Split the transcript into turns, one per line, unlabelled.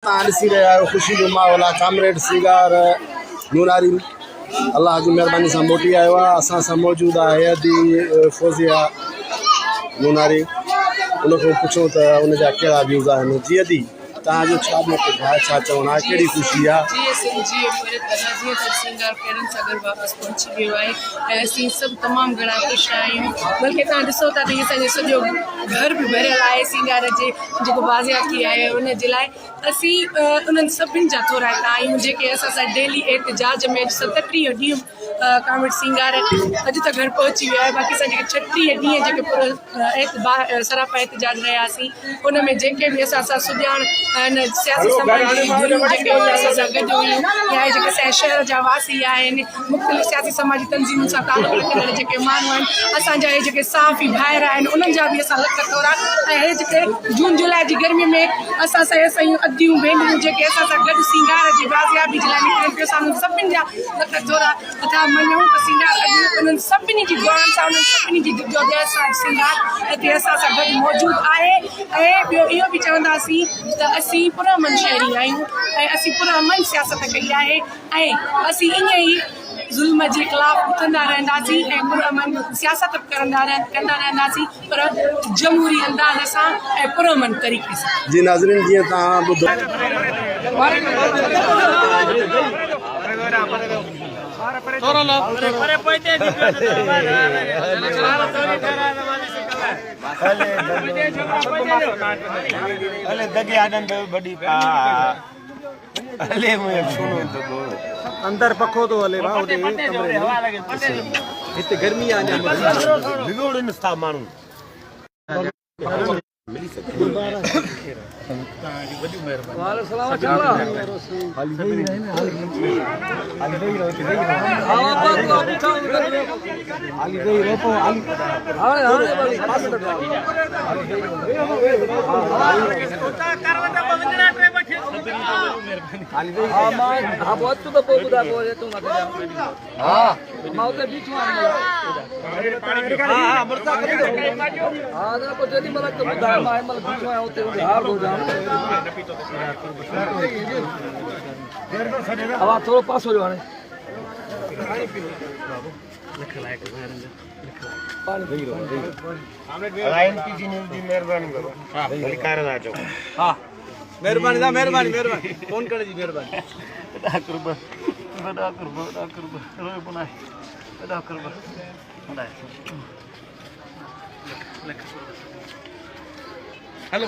ॾिसी रहिया आहियो ख़ुशी जो माहौल आहे। कामरेड सिंगार नूनारी अल्लाह जी महिरबानी सां मोटी आयो आहे। असां सां मौजूदु आहे हयदी फौजिया नूनारी। उनखां पुछूं त उनजा कहिड़ा व्यूज़ आहिनि। जी दी तव्हांजो छा मोटिव आहे, छा चवणु आहे, कहिड़ी ख़ुशी आहे?
सिंगार पेरनि सां गॾु वापसि पहुची वियो आहे ऐं असीं सभु तमामु घणा ख़ुशि आहियूं। बल्कि तव्हां ॾिसो था त असांजो सॼो घर बि भरियल आहे सिंगार जे जेको बाज़ियाती आहे उनजे लाइ। असीं उन्हनि सभिनि जा थोराइता आहियूं जेके असां सां डेली एहतिजाज में 37 ॾींहं कामिड़ सिंगार अॼु त घर पहुची वियो आहे। बाक़ी असां जेके 36 ॾींहं जेके पूरो सरापा एहतिजाज रहियासीं उन में जेके बि असां सां सुञाण सियासी समाज जेके असां सां गॾु हुयूं या जेके असांजे शहर जा वासी आहिनि मुख़्तलिफ़ सियासी समाजी तंज़ीमुनि सां तालुक़ रखंदड़ जेके माण्हू आहिनि असांजा इहे जेके साफ़ी भाइर आहिनि उन्हनि जा बि असां लख थोरा ऐं हे जेके जून जुलाई जी गर्मी में असां सां असां अदियूं भेनरूं जेके असां सां गॾु सिंगार जी बाज़ियाबी जे लाइ निकिरनि पियो असां सभिनि जा लख थोरा अथा मञूं त सिंगार अॼु उन्हनि सभिनी जी दुआनि सां उन्हनि सभिनी जी दिग्जोदय सां सिंगार हिते असां सां गॾु मौजूदु आहे। ऐं ॿियो इहो बि चवंदासीं त असीं पुरअमन शहरी आहियूं ऐं असीं पुरअमन सियासत कई आहे ऐं असीं ईअं ई ज़ुल्म जे ख़िलाफ़ उथंदा रहंदासीं ऐं पुरअमन सियासत कंदा रहंदासीं पर जमहूरी अंदाज़ सां ऐं पुरअमन तरीक़े सां।
जी नाज़रीन जीअं तव्हां ॿुधो
अंदर पखो तो हले भाउ हिते गर्मी आहे बिगोड़नि था माण्हू मिली सके थोड़ो पास हो जाओ मेहरबानी मेहरबानी मेहरबानी फोन करने जी मेहरबानी हेलो